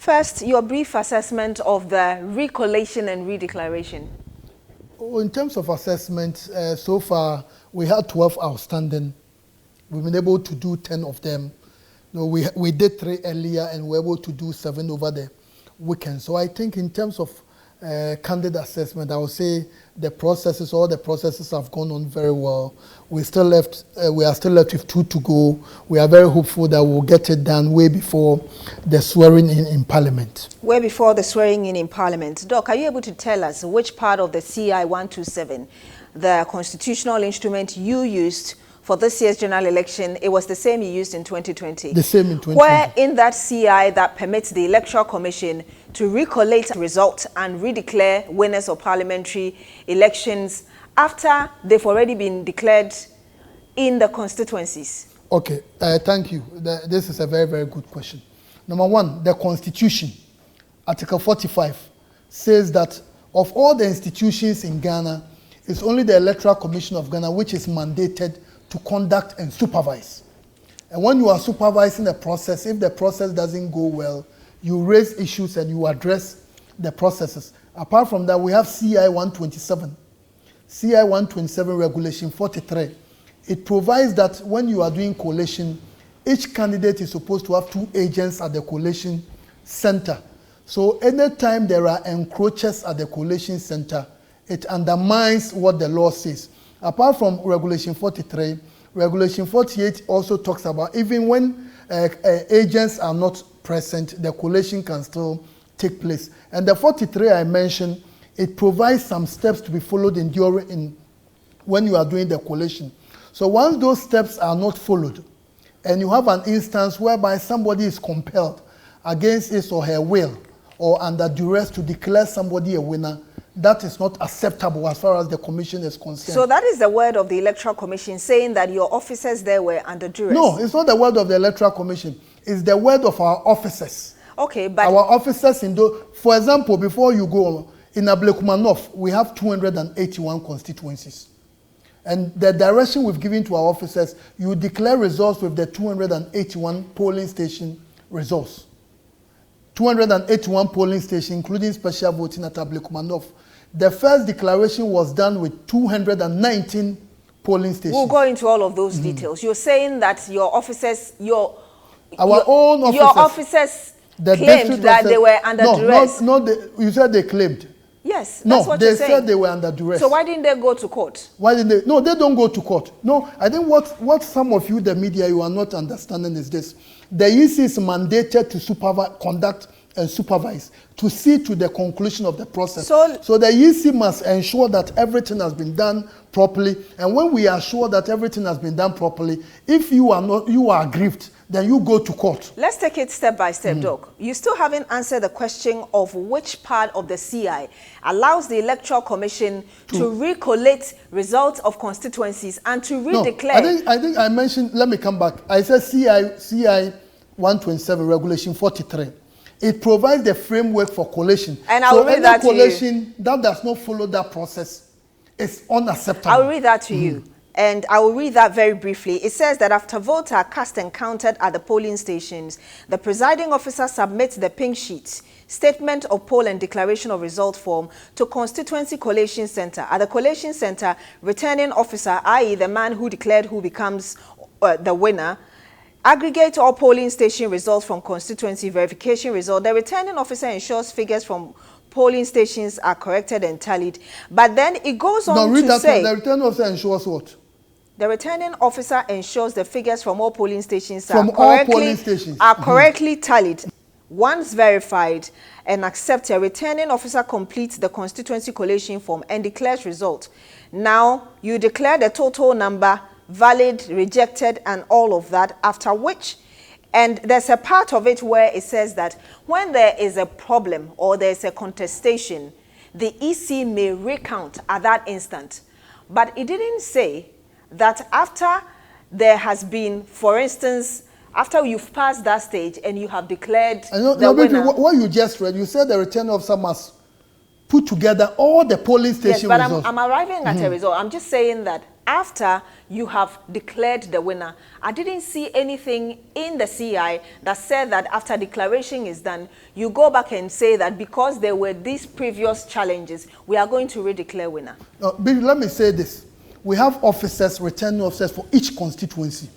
First, your brief assessment of the recollation and redeclaration. In terms of assessment, so far we had 12 outstanding. We've been able to do 10 of them. We did 3 earlier and we were able to do 7 over the weekend. So I think in terms of candidate assessment, I would say all the processes have gone on very well. We are still left with 2 to go. We are very hopeful that we'll get it done way before the swearing in Parliament. Way before the swearing in Parliament. Doc, are you able to tell us which part of the CI 127, the constitutional instrument you used for this year's general election, it was the same you used in 2020? The same in 2020. Where in that CI that permits the Electoral Commission to recollate results and redeclare winners of parliamentary elections after they've already been declared in the constituencies? Okay, thank you. This is a very, very good question. Number one, the Constitution, Article 45, says that of all the institutions in Ghana, it's only the Electoral Commission of Ghana which is mandated to conduct and supervise. And when you are supervising the process, if the process doesn't go well, you raise issues and you address the processes. Apart from that, we have CI 127. CI 127 Regulation 43. It provides that when you are doing collation, each candidate is supposed to have 2 agents at the collation center. So anytime there are encroachers at the collation center, it undermines what the law says. Apart from Regulation 43, Regulation 48 also talks about even when agents are not present, the collation can still take place. And the 43 I mentioned, it provides some steps to be followed when you are doing the collation. So once those steps are not followed, and you have an instance whereby somebody is compelled against his or her will or under duress to declare somebody a winner, that is not acceptable as far as the commission is concerned. So that is the word of the Electoral Commission saying that your officers there were under duress? No, it's not the word of the Electoral Commission. It's the word of our officers. Okay, but... Our officers in those... For example, before you go, in Ablekuma North, we have 281 constituencies. And the direction we've given to our officers, you declare results with the 281 polling station results. 281 polling stations, including special voting at Ablekuma North. The first declaration was done with 219 polling stations. We'll go into all of those details. You're saying that your officers, your officers claimed that they were under duress. You said they claimed. Yes, that's what you're saying. They said they were under duress. So why didn't they go to court? Why didn't they? No, they don't go to court. No, I think what some of you, the media, you are not understanding is this. The EC is mandated to conduct and supervise to see to the conclusion of the process. So the EC must ensure that everything has been done properly. And when we are sure that everything has been done properly, if you are aggrieved, then you go to court. Let's take it step by step, Doc. You still haven't answered the question of which part of the CI allows the Electoral Commission to recollate results of constituencies and to redeclare. No, I think I mentioned, let me come back. I said CI 127, Regulation 43. It provides the framework for collation. And I will read that to you. Collation that does not follow that process is unacceptable. I will read that to you. And I will read that very briefly. It says that after votes are cast and counted at the polling stations, the presiding officer submits the pink sheet, statement of poll and declaration of result form to Constituency Collation Center. At the Collation Center, returning officer, i.e. the man who declared who becomes the winner, aggregate all polling station results from constituency verification result. The returning officer ensures figures from polling stations are corrected and tallied. But then it goes on to say... The returning officer ensures what? The returning officer ensures the figures from all polling stations are correctly tallied. Once verified and accepted, a returning officer completes the constituency collation form and declares result. Now, you declare the total number, valid, rejected, and all of that, after which, and there's a part of it where it says that when there is a problem or there's a contestation, the EC may recount at that instant. But it didn't say that after there has been, for instance, after you've passed that stage and you have declared the winner. What you just read, you said the returning officer must put together all the polling station results. But I'm arriving at a result. I'm just saying that after you have declared the winner. I didn't see anything in the CI that said that after declaration is done, you go back and say that because there were these previous challenges, we are going to redeclare winner. Let me say this. We have officers, returning officers for each constituency.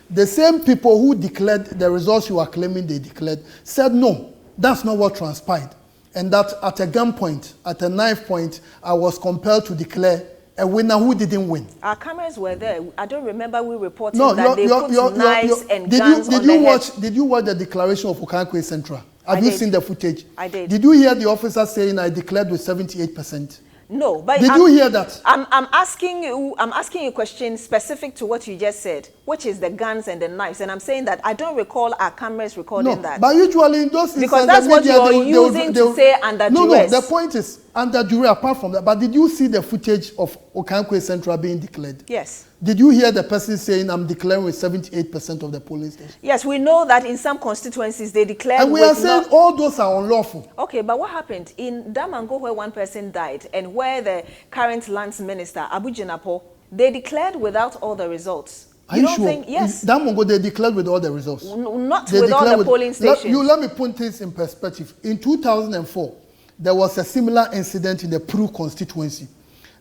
The same people who declared the results you are claiming they declared said no, that's not what transpired. And that at a gunpoint, at a knife point, I was compelled to declare a winner who didn't win. Our cameras were there. I don't remember we reporting that they put knives and guns on the head. Did you watch the declaration of Okankwe Central? Have you seen the footage? I did. Did you hear the officer saying I declared with 78%? No, but did you hear that? I'm asking you a question specific to what you just said, which is the guns and the knives, and I'm saying that I don't recall our cameras recording that. But usually in those because that's what you're using to say under duress. No, the point is under duress. Apart from that, but did you see the footage of Okankwe Central being declared? Yes. Did you hear the person saying I'm declaring with 78% of the polling station? Yes, we know that in some constituencies they declare. And we are saying all those are unlawful. Okay, but what happened in Damango where one person died and where the current lands minister, Abu Jinapo, they declared without all the results? Are you sure? Yes. Damango, they declared with all the results. Not with all the polling stations. Let me put this in perspective. In 2004, there was a similar incident in the Peru constituency.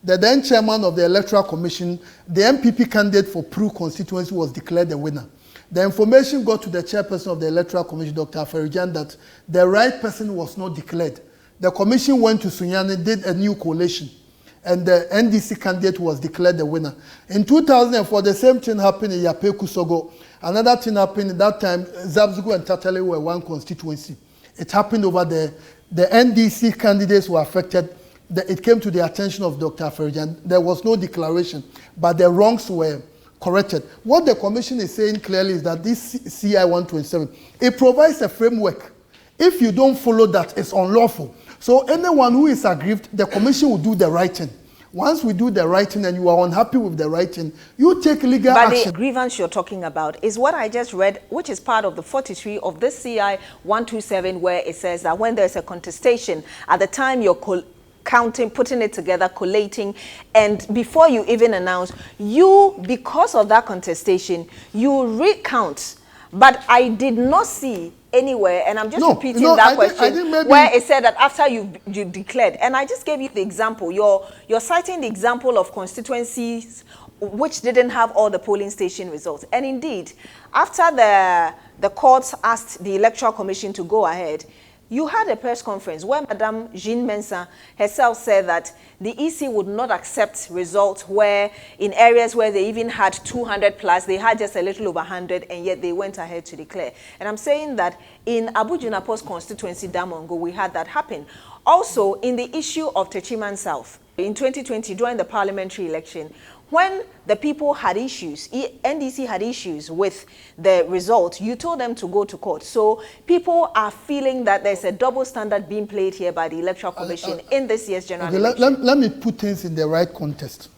The then chairman of the Electoral Commission, the MPP candidate for Peru constituency was declared the winner. The information got to the chairperson of the Electoral Commission, Dr. Aferijan, that the right person was not declared. The commission went to Sunyani, did a new collation, and the NDC candidate was declared the winner. In 2004, the same thing happened in Yapeku Sogo. Another thing happened at that time, Zabzugu and Tatale were one constituency. It happened over there. The NDC candidates were affected. It came to the attention of Dr. Aferijan. There was no declaration, but the wrongs were corrected. What the commission is saying clearly is that this CI 127, it provides a framework. If you don't follow that, it's unlawful. So anyone who is aggrieved, the commission will do the right thing. Once we do the right thing and you are unhappy with the right thing, you take legal action. But the grievance you're talking about is what I just read, which is part of the 43 of this CI 127, where it says that when there's a contestation, at the time you're counting, putting it together, collating, and before you even announce, because of that contestation, you recount. But I did not see anywhere, and I'm just repeating that question, where it said that after you declared, and I just gave you the example. You're citing the example of constituencies which didn't have all the polling station results. And indeed, after the courts asked the Electoral Commission to go ahead, you had a press conference where Madame Jean Mensah herself said that the EC would not accept results where in areas where they even had 200 plus, they had just a little over 100, and yet they went ahead to declare. And I'm saying that in Abu Jinapo's constituency, Damongo, we had that happen. Also, in the issue of Techiman South, in 2020, during the parliamentary election, when the people had issues, NDC had issues with the result, you told them to go to court. So people are feeling that there's a double standard being played here by the Electoral Commission in this year's general election. Let me put things in the right context.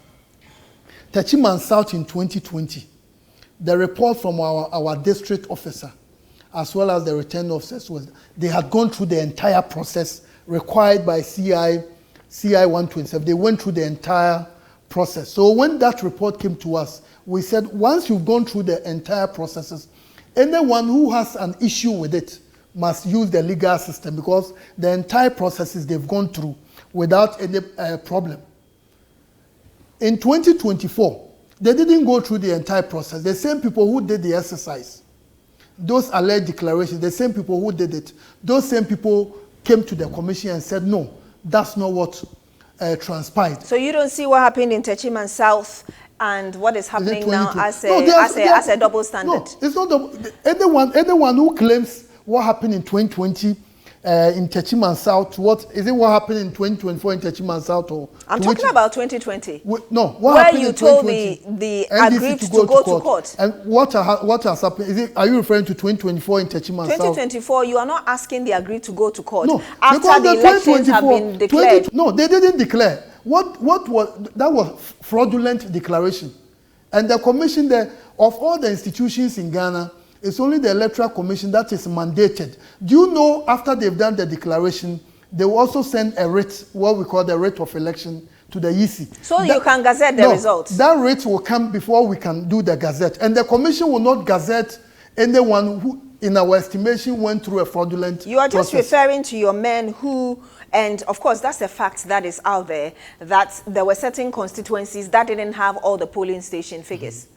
Techiman South in 2020, the report from our district officer, as well as the return officers, was they had gone through the entire process required by CI 127. They went through the entire process. So when that report came to us, we said, once you've gone through the entire processes, anyone who has an issue with it must use the legal system, because the entire processes they've gone through without any problem. In 2024, they didn't go through the entire process. The same people who did the exercise, those alleged declarations, the same people who did it, those same people came to the commission and said, no, that's not what transpired. So you don't see what happened in Techiman South and what is happening now as a double standard? No, it's not double. Anyone who claims what happened in 2020 in Techiman South, what happened in 2024 in Techiman South? I'm talking about 2020. No, where you told the aggrieved to go to court. And what has happened? Are you referring to 2024 in Techiman South? 2024, you are not asking the aggrieved to go to court. No, after the elections have been declared. No, they didn't declare. What was that? Was fraudulent declaration, and the commission there, of all the institutions in Ghana, it's only the Electoral Commission that is mandated. Do you know, after they've done the declaration, they will also send a writ, what we call the writ of election, to the EC. So you can gazette the results? That rate will come before we can do the gazette. And the commission will not gazette anyone who, in our estimation, went through a fraudulent You are just referring to your men who, and of course that's a fact that is out there, that there were certain constituencies that didn't have all the polling station figures.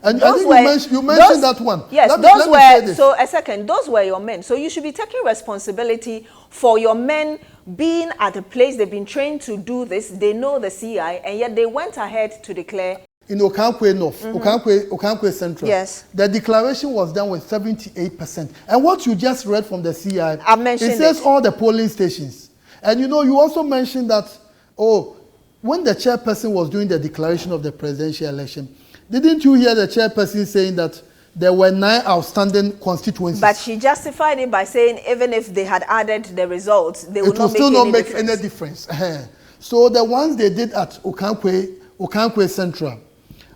And I think you mentioned that one. Yes, those were, so a second, those were your men. So you should be taking responsibility for your men being at a place they've been trained to do this. They know the CI, and yet they went ahead to declare. In Okankwe North, Okankwe Central, yes, the declaration was done with 78%. And what you just read from the CI, it says all the polling stations. And you know, you also mentioned that, when the chairperson was doing the declaration of the presidential election, didn't you hear the chairperson saying that there were 9 outstanding constituencies? But she justified it by saying even if they had added the results, they would still not make any difference. So the ones they did at Okankwe Central,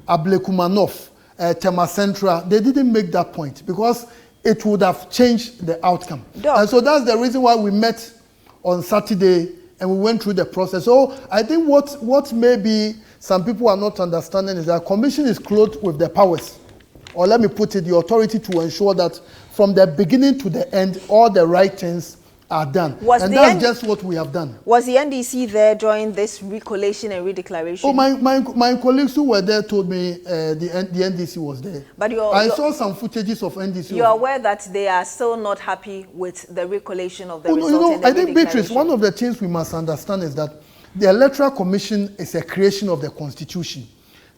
Ablekuma North, Tema Central, they didn't make that point because it would have changed the outcome. And so that's the reason why we met on Saturday and we went through the process. So I think what maybe some people are not understanding is that commission is clothed with the powers, or let me put it, the authority to ensure that from the beginning to the end, all the right things are done. And that's just what we have done. Was the NDC there during this recollation and redeclaration? Oh, my colleagues who were there told me the NDC was there. But I saw some footages of NDC. You're aware that they are still not happy with the recollation of the result? You know, I think, Beatrice, one of the things we must understand is that the Electoral Commission is a creation of the Constitution.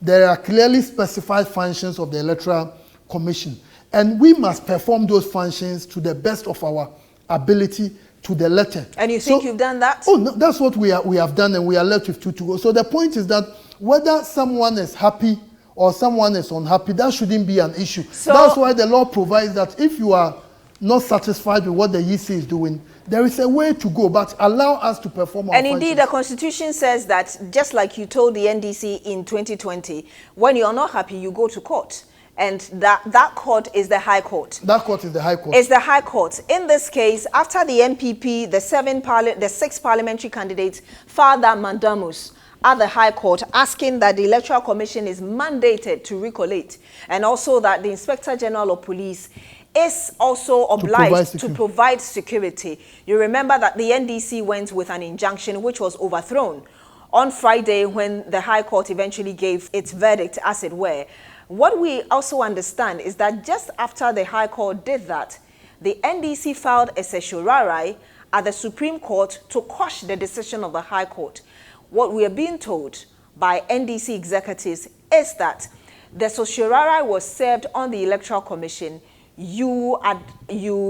There are clearly specified functions of the Electoral Commission, and we must perform those functions to the best of our ability, to the letter. And you think you've done that? Oh, no, that's what we have done, and we are left with 2 to go. So the point is that whether someone is happy or someone is unhappy, that shouldn't be an issue. So that's why the law provides that if you are not satisfied with what the EC is doing, there is a way to go, but allow us to perform our functions. And indeed, the Constitution says that, just like you told the NDC in 2020, when you're not happy, you go to court. And that court is the High Court. That court is the High Court. It's the High Court. In this case, after the MPP, the 6 parliamentary candidates filed that mandamus at the High Court, asking that the Electoral Commission is mandated to recollate, and also that the Inspector General of Police is also obliged to provide security. You remember that the NDC went with an injunction which was overthrown on Friday when the High Court eventually gave its verdict, as it were. What we also understand is that just after the High Court did that, the NDC filed a certiorari at the Supreme Court to quash the decision of the High Court. What we are being told by NDC executives is that the certiorari was served on the Electoral Commission. You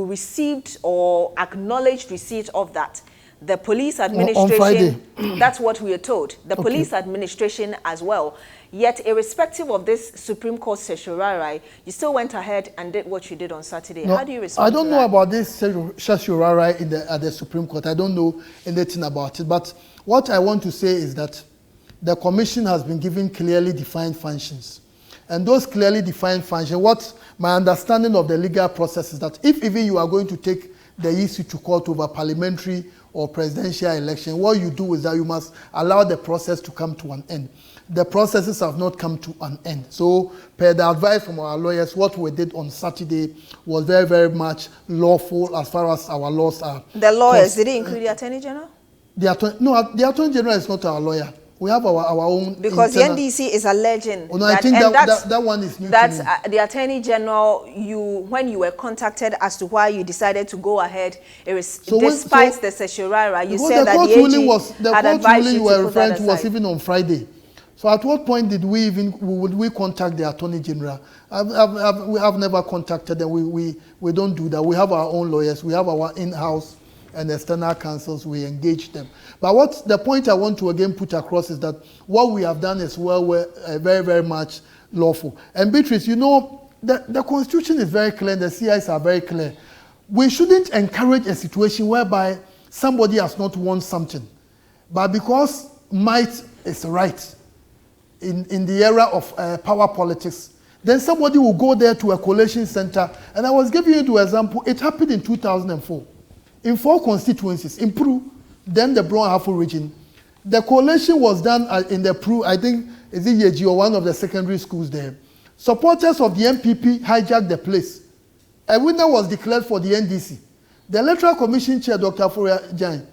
received or acknowledged receipt of that. The police administration, that's what we are told. The police administration as well. Yet, irrespective of this Supreme Court certiorari, you still went ahead and did what you did on Saturday. How do you respond to that? I don't know about this certiorari at the Supreme Court. I don't know anything about it. But what I want to say is that the Commission has been given clearly defined functions. And those clearly defined functions, what my understanding of the legal process is that if even you are going to take the EC to court over parliamentary or presidential election, what you do is that you must allow the process to come to an end. The processes have not come to an end. So, per the advice from our lawyers, what we did on Saturday was very, very much lawful as far as our laws are. The lawyers, did it include the Attorney General? The Attorney General is not our lawyer. We have our own. Because the NDC is alleging I think that one is new. That's the Attorney General. When you were contacted as to why you decided to go ahead, it was despite the certiorari, you said that the AG had advised you to put that aside. Was even on Friday. So at what point would we contact the Attorney General? We have never contacted them. We don't do that. We have our own lawyers. We have our in-house and external counsels. We engage them. But the point I want to again put across is that what we have done is very, very much lawful. And Beatrice, you know, the Constitution is very clear, the CIs are very clear. We shouldn't encourage a situation whereby somebody has not won something, but because might is right in the era of power politics, then somebody will go there to a collation center. And I was giving you the example, it happened in 2004. In 4 constituencies, in Peru, then the Brown Ahafo region, The collation was done in the I think, is it Yeji or one of the secondary schools there. Supporters of the MPP hijacked the place. A winner was declared for the NDC. The Electoral Commission Chair, Dr. Aforia Jan,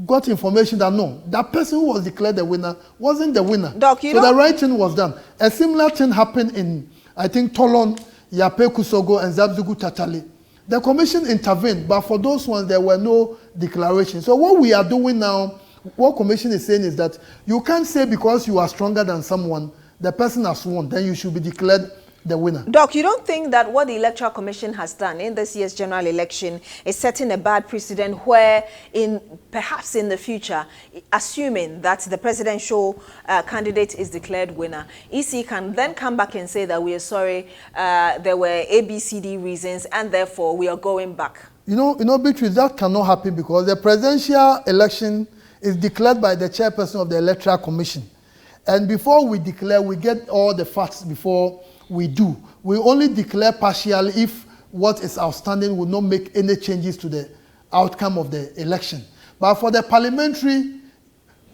got information that no, that person who was declared the winner wasn't the winner. Doc, so the right thing was done. A similar thing happened in, I think, Tolon, Yape Kusogo, and Zabzugu Tatali. The commission intervened, but for those ones, there were no declarations. So what we are doing now, what commission is saying is that you can't say because you are stronger than someone, the person has won, then you should be declared the winner. Doc, you don't think that what the Electoral Commission has done in this year's general election is setting a bad precedent where perhaps in the future, assuming that the presidential candidate is declared winner, EC can then come back and say that we are sorry, there were ABCD reasons and therefore we are going back? You know, Beatrice, that cannot happen because the presidential election is declared by the chairperson of the Electoral Commission. And before we declare, we get all the facts before we do. We only declare partially if what is outstanding will not make any changes to the outcome of the election. But for the parliamentary,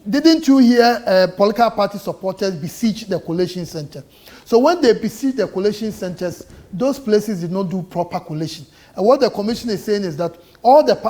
didn't you hear political party supporters besiege the collation center? So when they besieged the collation centers, those places did not do proper collation. And what the commission is saying is that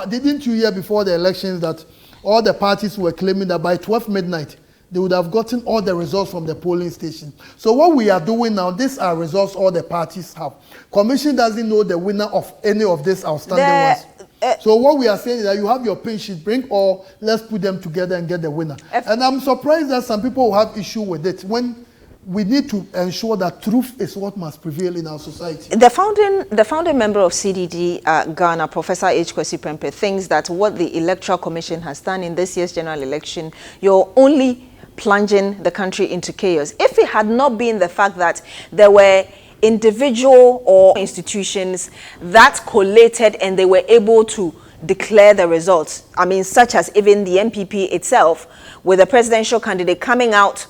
didn't you hear before the elections that all the parties were claiming that by 12 midnight, they would have gotten all the results from the polling station. So what we are doing now, these are results all the parties have. Commission doesn't know the winner of any of these outstanding ones. So what we are saying is that you have your pin sheet, bring all, let's put them together and get the winner. And I'm surprised that some people will have issue with it when we need to ensure that truth is what must prevail in our society. The founding member of CDD Ghana, Professor H. Kwesi Prempeh, thinks that what the Electoral Commission has done in this year's general election, you're only plunging the country into chaos. If it had not been the fact that there were individual or institutions that collated and they were able to declare the results, I mean, such as even the MPP itself, with the presidential candidate coming out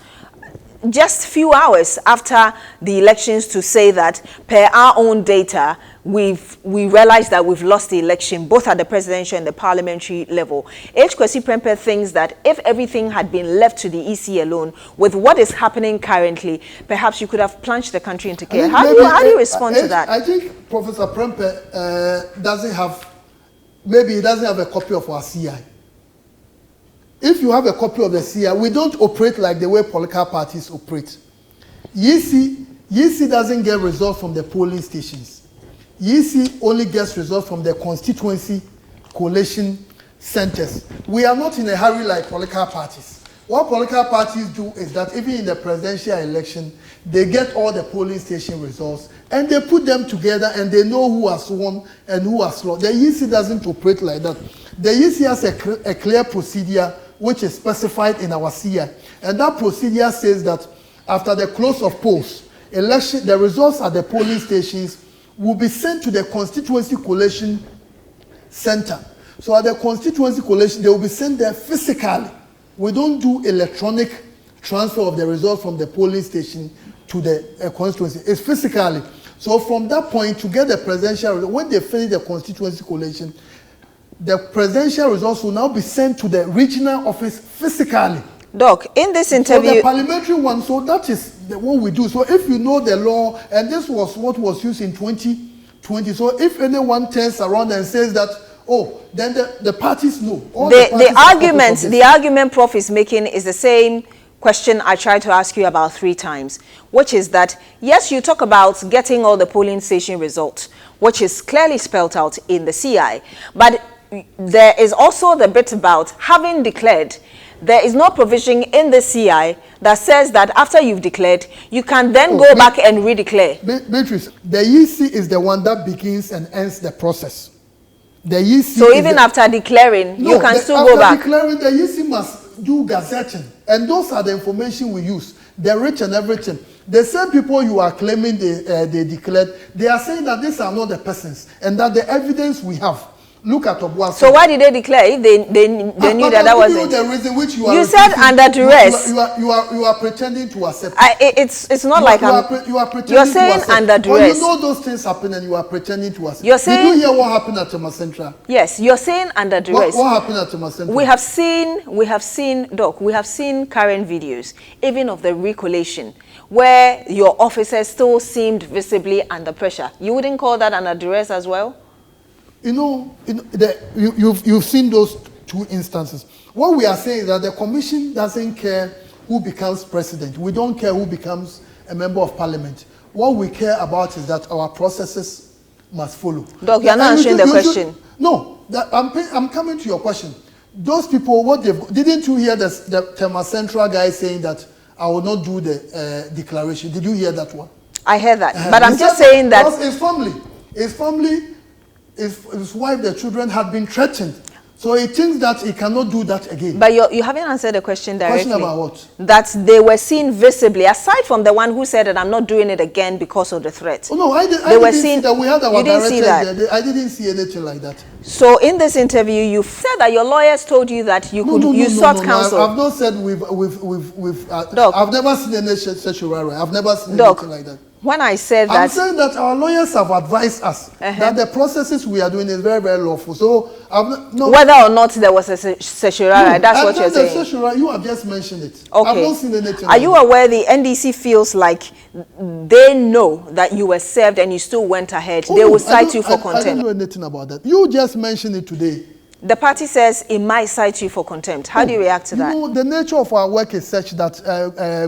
just few hours after the elections to say that per our own data, we realized that we've lost the election, both at the presidential and the parliamentary level. H. Kwesi Prempeh thinks that if everything had been left to the EC alone, with what is happening currently, perhaps you could have plunged the country into chaos. How do you respond to that? I think Professor Prempeh doesn't have a copy of our CI. If you have a copy of the CI, we don't operate like the way political parties operate. YEC doesn't get results from the polling stations. YEC only gets results from the constituency collation centers. We are not in a hurry like political parties. What political parties do is that even in the presidential election, they get all the polling station results and they put them together and they know who has won and who has lost. The YEC doesn't operate like that. The YEC has a clear procedure which is specified in our CI. And that procedure says that after the close of polls, the results at the polling stations will be sent to the constituency collation center. So at the constituency collation, they will be sent there physically. We don't do electronic transfer of the results from the polling station to the constituency. It's physically. So from that point, to get the presidential, when they finish the constituency collation, the presidential results will now be sent to the regional office physically. Doc, in this interview... So the parliamentary one, so that is what we do. So if you know the law, and this was what was used in 2020, so if anyone turns around and says that, oh, then the parties know. The argument Prof is making is the same question I tried to ask you about 3 times, which is that, yes, you talk about getting all the polling station results, which is clearly spelled out in the CI, but there is also the bit about having declared. There is no provision in the CI that says that after you've declared, you can then go back and redeclare. Beatrice, the YEC is the one that begins and ends the process. The YEC so even after declaring, you can still go back. After declaring, the YEC must do gazetting. And those are the information we use. The rich and everything. The same people you are claiming they declared, they are saying that these are not the persons. And that the evidence we have Look at Obuasi. So why did they declare if they knew that wasn't? The reason which you are. You said under duress. You are pretending to accept. It's not like you are pretending. You're saying to accept. under duress. You know those things happen and you are pretending to accept. You're saying. Did you hear what happened at Tema Central? Yes, you're saying under duress. What happened at Tema Central? We have seen, Doc, we have seen current videos, even of the recollation, where your officers still seemed visibly under pressure. You wouldn't call that under duress as well? You've seen those two instances. What we are saying is that the commission doesn't care who becomes president. We don't care who becomes a member of parliament. What we care about is that our processes must follow. Doc, you're not answering the question. No, I'm coming to your question. Those people, didn't you hear the Tema Central guy saying that I will not do the declaration? Did you hear that one? I heard that, but I'm just saying that his family, his wife, their children had been threatened. So he thinks that he cannot do that again. But you haven't answered the question directly. Question about what? That they were seen visibly, aside from the one who said that I'm not doing it again because of the threat. Oh no, I didn't see that. We had our directors there. I didn't see anything like that. So in this interview, you said that your lawyers told you that you sought counsel. I've not said I've never seen any sexual. I've never seen anything like that. When I said that... I'm saying that our lawyers have advised us that the processes we are doing is very, very lawful. So, whether or not there was a certiorari, that's what you're saying. You have just mentioned it. Okay. I've not seen anything. Are you aware the NDC feels like they know that you were served and you still went ahead? They will cite you for contempt. I don't know anything about that. You just mentioned it today. The party says it might cite you for contempt. How do you react to that? The nature of our work is such that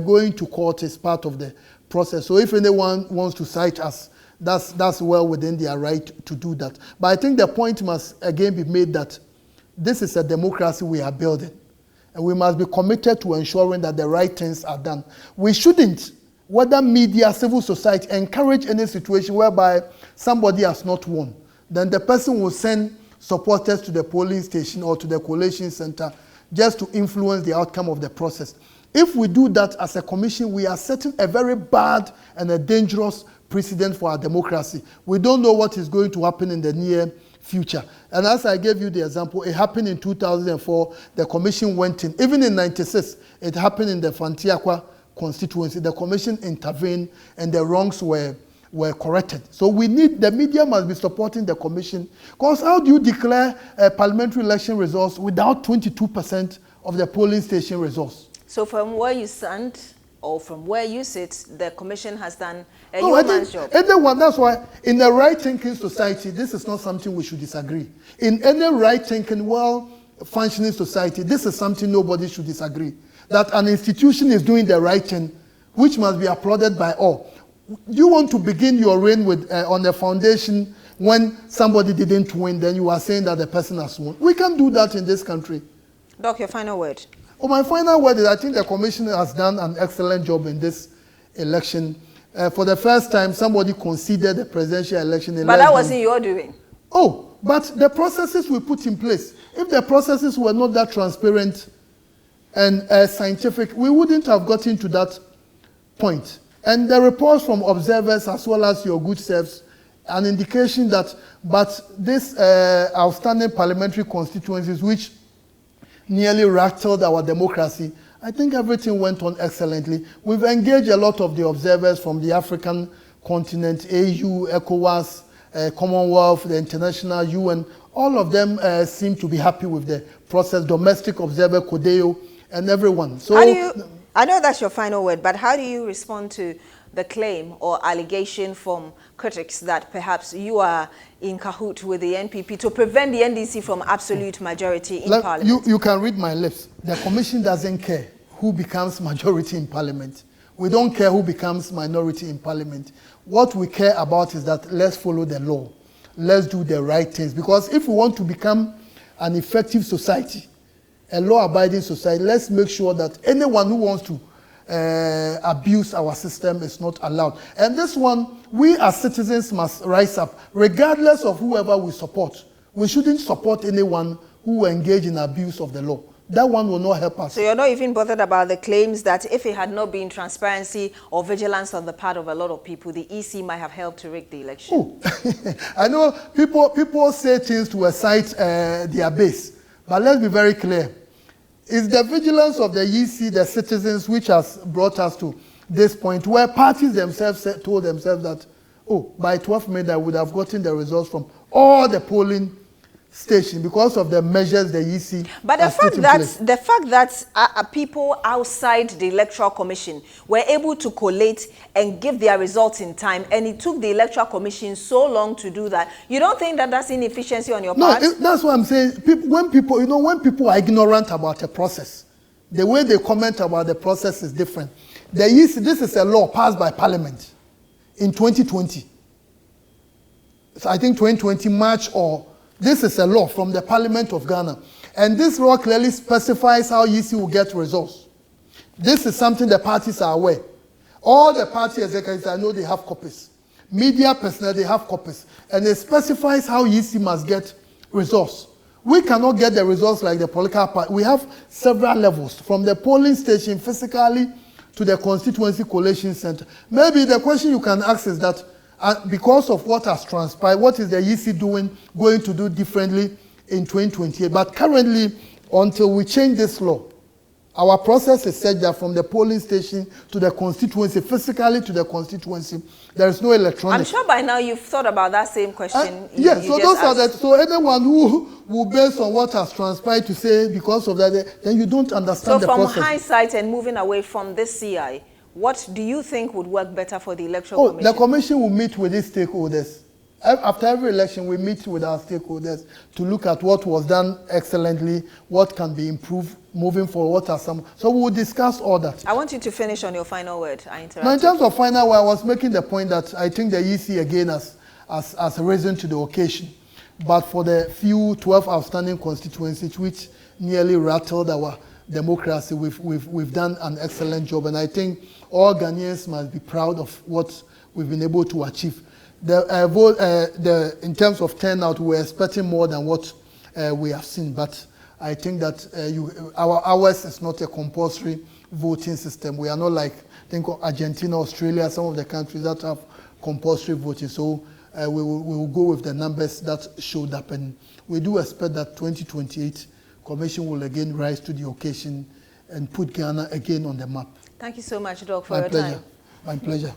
going to court is part of the process. So if anyone wants to cite us, that's well within their right to do that. But I think the point must again be made that this is a democracy we are building. And we must be committed to ensuring that the right things are done. We shouldn't, whether media, civil society, encourage any situation whereby somebody has not won. Then the person will send supporters to the polling station or to the collation center just to influence the outcome of the process. If we do that as a commission, we are setting a very bad and a dangerous precedent for our democracy. We don't know what is going to happen in the near future. And as I gave you the example, it happened in 2004, the commission went in. Even in 96, it happened in the Fantiakwa constituency. The commission intervened and the wrongs were corrected. So the media must be supporting the commission. Because how do you declare parliamentary election results without 22% of the polling station results? So from where you stand, or from where you sit, the commission has done a yeoman's job. Anyone, that's why in a right-thinking society, this is not something we should disagree. In any right-thinking, well-functioning society, this is something nobody should disagree. That an institution is doing the right thing, which must be applauded by all. You want to begin your reign with on a foundation when somebody didn't win, then you are saying that the person has won. We can't do that in this country. Doc, your final word. Oh, my final word is I think the commission has done an excellent job in this election. For the first time, somebody conceded the presidential election. But that wasn't your doing. Oh, but the processes we put in place, if the processes were not that transparent and scientific, we wouldn't have gotten to that point. And the reports from observers as well as your good selves, an indication that, but this outstanding parliamentary constituencies, which nearly rattled our democracy, I think everything went on excellently. We've engaged a lot of the observers from the African continent, AU, ECOWAS, Commonwealth, the International UN. All of them seem to be happy with the process, domestic observer, CODEO, and everyone. So, I know that's your final word, but how do you respond to the claim or allegation from critics that perhaps you are in cahoot with the NPP to prevent the NDC from absolute majority in Parliament? You can read my lips. The commission doesn't care who becomes majority in Parliament. We don't care who becomes minority in Parliament. What we care about is that let's follow the law. Let's do the right things. Because if we want to become an effective society, a law-abiding society, let's make sure that anyone who wants to abuse our system is not allowed. And this one, we as citizens must rise up, regardless of whoever we support. We shouldn't support anyone who engage in abuse of the law. That one will not help us. So you're not even bothered about the claims that if it had not been transparency or vigilance on the part of a lot of people, the EC might have helped to rig the election? Oh. I know people say things to excite their base, but let's be very clear. It's the vigilance of the EC, the citizens, which has brought us to this point where parties themselves told themselves that, oh, by 12 May, I would have gotten the results from all the polling station because of the measures the EC but the fact that people outside the Electoral Commission were able to collate and give their results in time, and it took the Electoral Commission so long to do that, you don't think that that's inefficiency on your part? No, that's what I'm saying. When people are ignorant about a process, the way they comment about the process is different. The EC, this is a law passed by Parliament in 2020. So I think 2020 March or this is a law from the Parliament of Ghana. And this law clearly specifies how EC will get results. This is something the parties are aware. All the party executives, I know they have copies. Media personnel, they have copies. And it specifies how EC must get results. We cannot get the results like the political party. We have several levels, from the polling station physically to the constituency collation center. Maybe the question you can ask is that, because of what has transpired, what is the EC going to do differently in 2028? But currently, until we change this law, our process is such that from the polling station to the constituency, physically to the constituency, there is no electronic. I'm sure by now you've thought about that same question. Yes, so those are the, so anyone who will base on what has transpired to say because of that, then you don't understand the process. So from hindsight and moving away from this CI, what do you think would work better for the Electoral Commission? The Commission will meet with its stakeholders. After every election, we meet with our stakeholders to look at what was done excellently, what can be improved moving forward, what are some. So we will discuss all that. I want you to finish on your final word. Now, in terms of final word, I was making the point that I think the EC again has risen to the occasion. But for the few 12 outstanding constituencies which nearly rattled our democracy, we've done an excellent job. And I think all Ghanaians must be proud of what we've been able to achieve. In terms of turnout, we're expecting more than what we have seen. But I think that ours is not a compulsory voting system. We are not like, I think, Argentina, Australia, some of the countries that have compulsory voting. So we will go with the numbers that showed up. And we do expect that 2028 Commission will again rise to the occasion and put Ghana again on the map. Thank you so much, Doc, for your time. My pleasure.